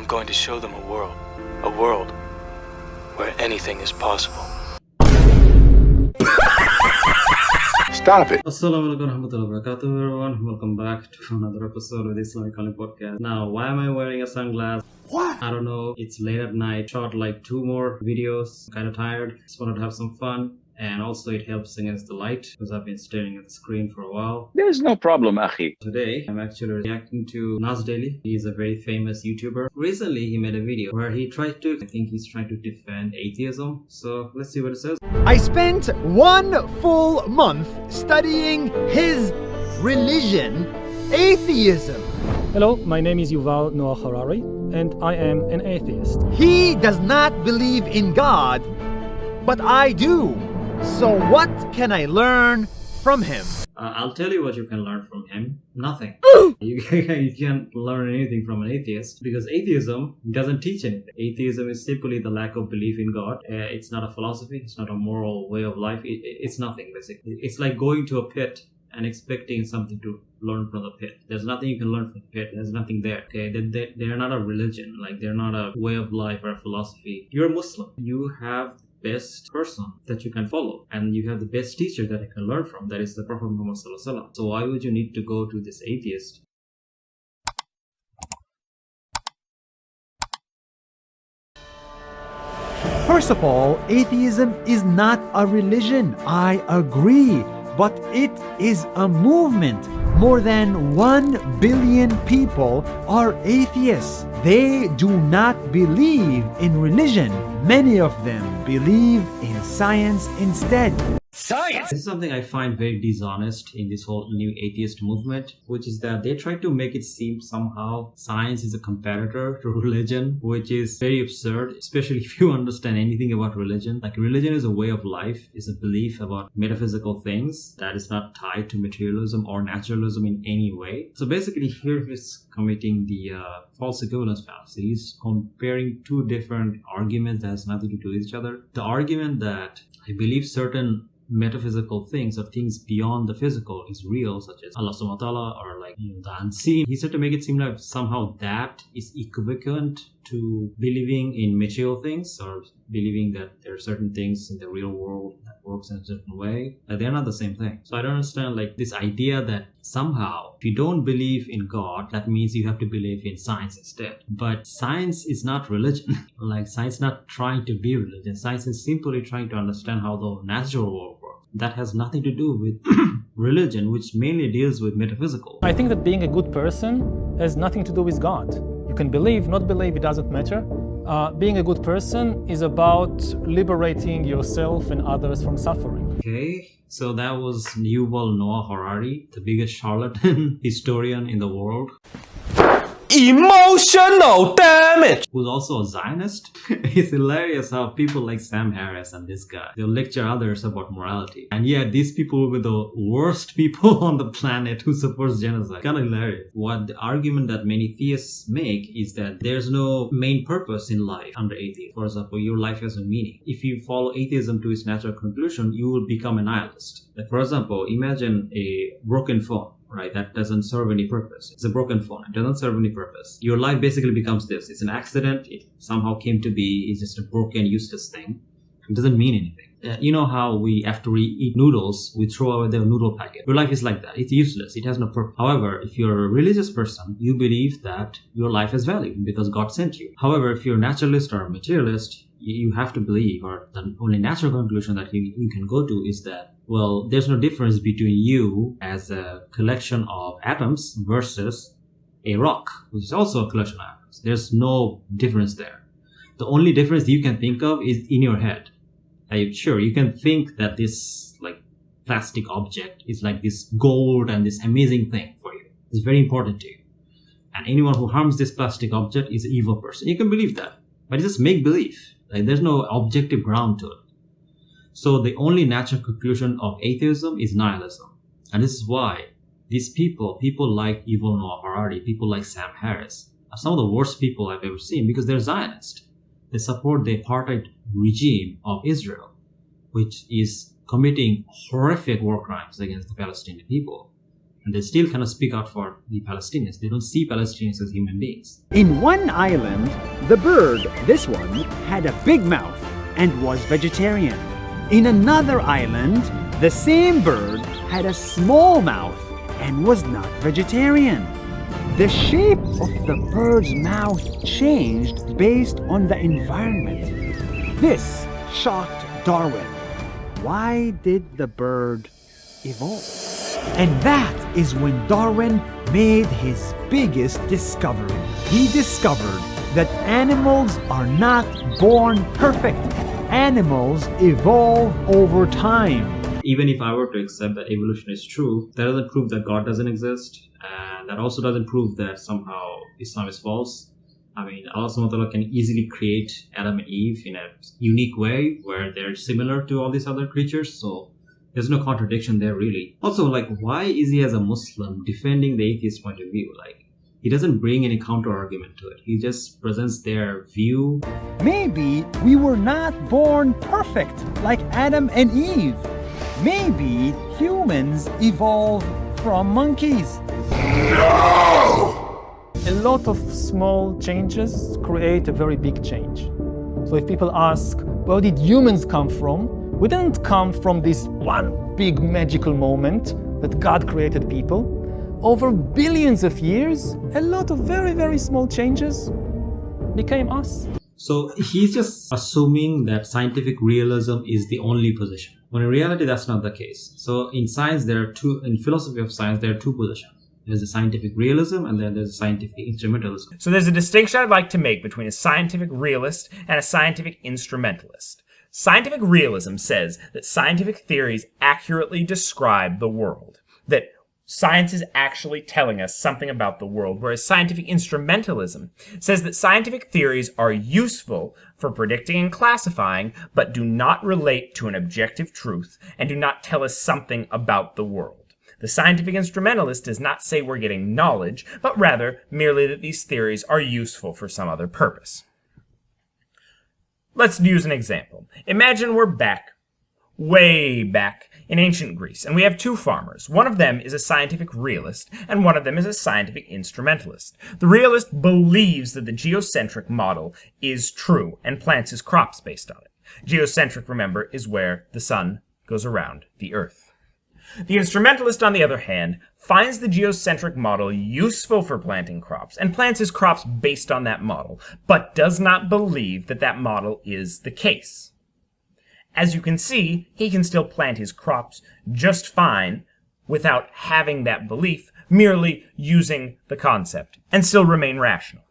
going to show them a world where anything is possible. Stop it. Assalamualaikum warahmatullahi wabarakatuh, everyone. Welcome back to another episode of the Islamic podcast. Now, why am I wearing a sunglass? What? I don't know. It's late at night. Shot like 2 more videos. I'm kind of tired. Just wanted to have some fun. And also it helps against the light because I've been staring at the screen for a while. There's no problem, Akhi. Today, I'm actually reacting to Nas Daily. He's a very famous YouTuber. Recently, he made a video where he's trying to defend atheism. So let's see what it says. I spent 1 full month studying his religion, atheism. Hello, my name is Yuval Noah Harari, and I am an atheist. He does not believe in God, but I do. So what can I learn from him? I'll tell you what you can learn from him. Nothing. You can't learn anything from an atheist because atheism doesn't teach anything. Atheism is simply the lack of belief in God. It's not a philosophy. It's not a moral way of life. It's nothing, basically. It's like going to a pit and expecting something to learn from the pit. There's nothing you can learn from the pit. There's nothing there. Okay, they're not a religion. Like, they're not a way of life or a philosophy. You're a Muslim. You have best person that you can follow, and you have the best teacher that you can learn from, that is the Prophet Muhammad Sallallahu Alaihi Wasallam. So why would you need to go to this atheist? First of all, atheism is not a religion. I agree. But it is a movement. More than 1 billion people are atheists. They do not believe in religion. Many of them believe in science instead. Science! This is something I find very dishonest in this whole new atheist movement, which is that they try to make it seem somehow science is a competitor to religion, which is very absurd, especially if you understand anything about religion. Like, religion is a way of life, is a belief about metaphysical things that is not tied to materialism or naturalism in any way. So basically here he's committing the false equivalence fallacy. He's comparing 2 different arguments that has nothing to do with each other. The argument that I believe certain metaphysical things or things beyond the physical is real, such as Allah subhanahu wa ta'ala or the unseen. He said to make it seem like somehow that is equivalent to believing in material things or believing that there are certain things in the real world that works in a certain way. They're not the same thing. So I don't understand this idea that somehow if you don't believe in God, that means you have to believe in science instead. But science is not religion. Science is not trying to be religion. Science is simply trying to understand how the natural world works. That has nothing to do with religion, which mainly deals with metaphysical. I think that being a good person has nothing to do with God. You can believe, not believe, it doesn't matter. Being a good person is about liberating yourself and others from suffering. Okay, so that was Yuval Noah Harari, the biggest charlatan historian in the world. Emotional damage! Who's also a Zionist. It's hilarious how people like Sam Harris and this guy, they'll lecture others about morality. And yet these people were the worst people on the planet who supports genocide. Kind of hilarious. What the argument that many theists make is that there's no main purpose in life under atheism. For example, your life has no meaning. If you follow atheism to its natural conclusion, you will become a nihilist. For example, imagine a broken phone. Right, that doesn't serve any purpose. It's a broken phone. It doesn't serve any purpose. Your life basically becomes this. It's an accident. It somehow came to be. It's just a broken, useless thing. It doesn't mean anything. You know how after we eat noodles, we throw away the noodle packet. Your life is like that. It's useless. It has no purpose. However, if you're a religious person, you believe that your life has value because God sent you. However, if you're a naturalist or a materialist, you have to believe, or the only natural conclusion that you can go to is that, well, there's no difference between you as a collection of atoms versus a rock, which is also a collection of atoms. There's no difference there. The only difference you can think of is in your head. Sure, you can think that this plastic object is like this gold and this amazing thing for you. It's very important to you. And anyone who harms this plastic object is an evil person. You can believe that. But it's just make believe. There's no objective ground to it. So the only natural conclusion of atheism is nihilism. And this is why these people like Yuval Noah Harari, people like Sam Harris, are some of the worst people I've ever seen because they're Zionist. They support the apartheid regime of Israel, which is committing horrific war crimes against the Palestinian people. And they still kind of speak out for the Palestinians. They don't see Palestinians as human beings. In one island, the bird, this one, had a big mouth and was vegetarian. In another island, the same bird had a small mouth and was not vegetarian. The shape of the bird's mouth changed based on the environment. This shocked Darwin. Why did the bird evolve? And that is when Darwin made his biggest discovery. He discovered that animals are not born perfect. Animals evolve over time. Even if I were to accept that evolution is true, that doesn't prove that God doesn't exist. And that also doesn't prove that somehow Islam is false. I mean, Allah subhanahu wa ta'ala can easily create Adam and Eve in a unique way where they're similar to all these other creatures. So there's no contradiction there, really. Also, like, why is he as a Muslim defending the atheist point of view? Like, he doesn't bring any counter argument to it. He just presents their view. Maybe we were not born perfect like Adam and Eve. Maybe humans evolved from monkeys. A lot of small changes create a very big change. So if people ask, where did humans come from? We didn't come from this one big magical moment that God created people. Over billions of years, a lot of very, very small changes became us. So he's just assuming that scientific realism is the only position, when in reality that's not the case. So in science, in philosophy of science, there are two positions. There's a scientific realism and then there's a scientific instrumentalism. So there's a distinction I'd like to make between a scientific realist and a scientific instrumentalist. Scientific realism says that scientific theories accurately describe the world, that science is actually telling us something about the world, whereas scientific instrumentalism says that scientific theories are useful for predicting and classifying, but do not relate to an objective truth and do not tell us something about the world. The scientific instrumentalist does not say we're getting knowledge, but rather merely that these theories are useful for some other purpose. Let's use an example. Imagine we're back, way back, in ancient Greece, and we have two farmers. One of them is a scientific realist, and one of them is a scientific instrumentalist. The realist believes that the geocentric model is true and plants his crops based on it. Geocentric, remember, is where the sun goes around the earth. The instrumentalist, on the other hand, finds the geocentric model useful for planting crops and plants his crops based on that model, but does not believe that that model is the case. As you can see, he can still plant his crops just fine without having that belief, merely using the concept, and still remain rational.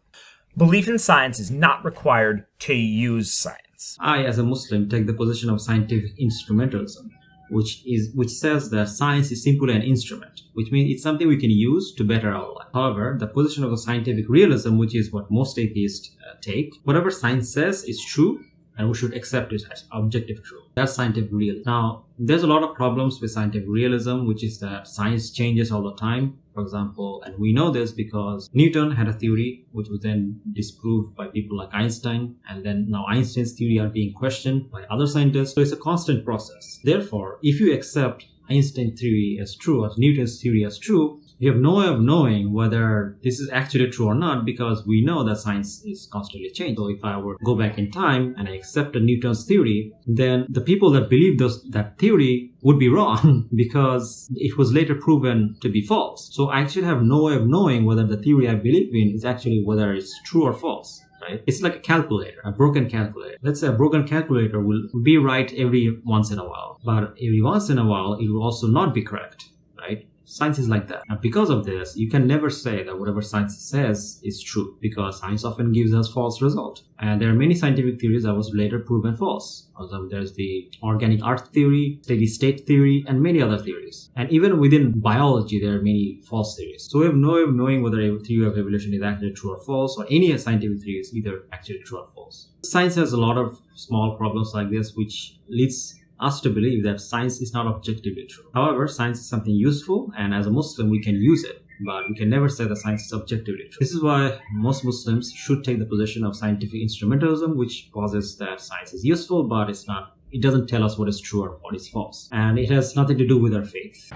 Belief in science is not required to use science. I, as a Muslim, take the position of scientific instrumentalism, which says that science is simply an instrument, which means it's something we can use to better our life. However, the position of a scientific realism, which is what most atheists take, whatever science says is true, and we should accept it as objective truth. That's scientific realism. Now, there's a lot of problems with scientific realism, which is that science changes all the time. For example, and we know this because Newton had a theory which was then disproved by people like Einstein, and then now Einstein's theory are being questioned by other scientists. So it's a constant process. Therefore, if you accept Einstein's theory as true or Newton's theory as true, you have no way of knowing whether this is actually true or not, because we know that science is constantly changing. So if I were to go back in time and I accepted Newton's theory, then the people that believe that theory would be wrong because it was later proven to be false. So I actually have no way of knowing whether the theory I believe in is actually whether it's true or false. Right? It's like a calculator, a broken calculator. Let's say a broken calculator will be right every once in a while, but every once in a while it will also not be correct, right? Science is like that. And because of this, you can never say that whatever science says is true, because science often gives us false results. And there are many scientific theories that was later proven false. Also, there's the organic earth theory, steady state theory, and many other theories. And even within biology, there are many false theories. So we have no way of knowing whether a theory of evolution is actually true or false, or any scientific theory is either actually true or false. Science has a lot of small problems like this, which leads us to believe that science is not objectively true. However, science is something useful, and as a Muslim, we can use it, but we can never say that science is objectively true. This is why most Muslims should take the position of scientific instrumentalism, which posits that science is useful, but it's not It doesn't tell us what is true or what is false. And it has nothing to do with our faith.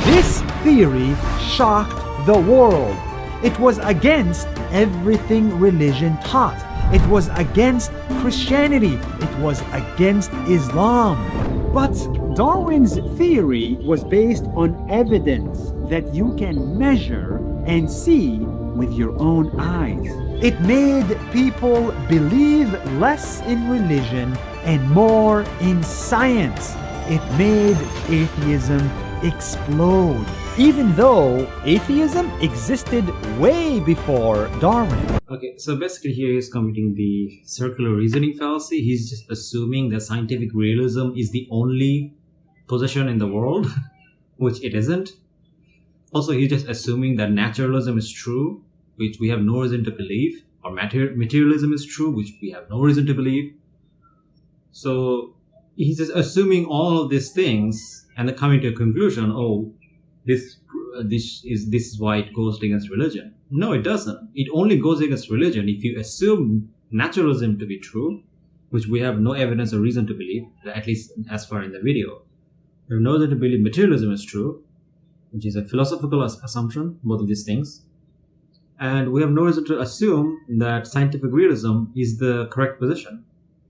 This theory shocked the world. It was against everything religion taught. It was against Christianity. It was against Islam. But Darwin's theory was based on evidence that you can measure and see with your own eyes. It made people believe less in religion and more in science. It made atheism explode, even though atheism existed way before Darwin. Okay, so basically here he's committing the circular reasoning fallacy. He's just assuming that scientific realism is the only position in the world, which it isn't. Also, he's just assuming that naturalism is true, which we have no reason to believe, or materialism is true, which we have no reason to believe. So he's just assuming all of these things and then coming to a conclusion, oh, this is why it goes against religion. No, it doesn't. It only goes against religion if you assume naturalism to be true, which we have no evidence or reason to believe, at least as far in the video. We have no reason to believe materialism is true, which is a philosophical assumption, both of these things. And we have no reason to assume that scientific realism is the correct position.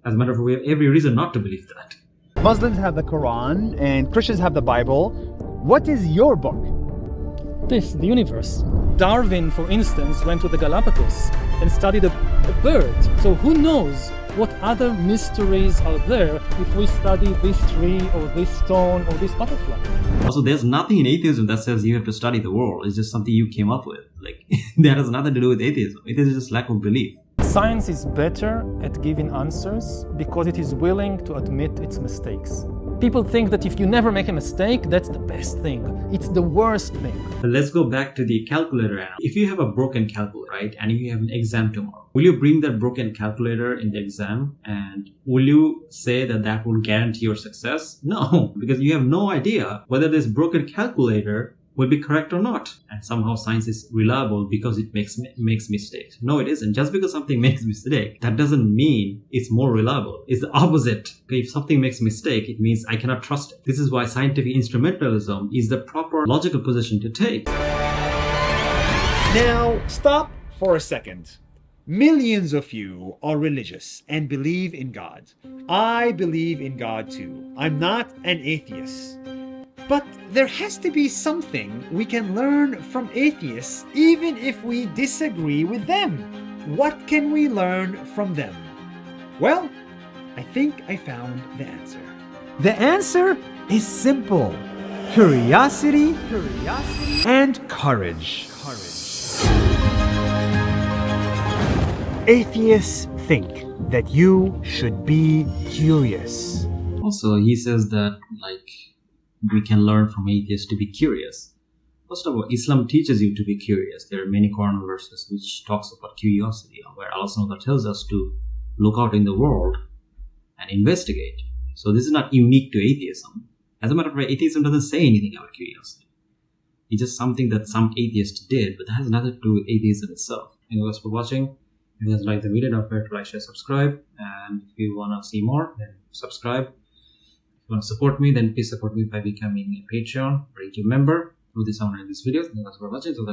As a matter of fact, we have every reason not to believe that. Muslims have the Quran and Christians have the Bible. What is your book? This, the universe. Darwin, for instance, went to the Galapagos and studied a bird. So who knows what other mysteries are there if we study this tree or this stone or this butterfly. Also, there's nothing in atheism that says you have to study the world. It's just something you came up with. Like, that has nothing to do with atheism. Atheism is just lack of belief. Science is better at giving answers because it is willing to admit its mistakes. People think that if you never make a mistake, that's the best thing. It's the worst thing. But let's go back to the calculator analogy. If you have a broken calculator, right, and you have an exam tomorrow, will you bring that broken calculator in the exam and will you say that that will guarantee your success? No, because you have no idea whether this broken calculator will be correct or not. And somehow science is reliable because it makes mistakes. No, it isn't. Just because something makes a mistake, that doesn't mean it's more reliable. It's the opposite. If something makes a mistake, it means I cannot trust it. This is why scientific instrumentalism is the proper logical position to take. Now, stop for a second. Millions of you are religious and believe in God. I believe in God too. I'm not an atheist. But there has to be something we can learn from atheists, even if we disagree with them. What can we learn from them? Well, I think I found the answer. The answer is simple. Curiosity and courage. Atheists think that you should be curious. Also, he says that, we can learn from atheists to be curious. First of all, Islam teaches you to be curious. There are many Quran verses which talks about curiosity, where Allah tells us to look out in the world and investigate. So this is not unique to atheism. As a matter of fact, atheism doesn't say anything about curiosity. It's just something that some atheists did, but that has nothing to do with atheism itself. Thank you guys for watching. If you guys like the video, don't forget to like, share, subscribe. And if you want to see more, then subscribe. If you want to support me, then please support me by becoming a Patreon or YouTube member. Do this on this video. Thank you guys for watching. So,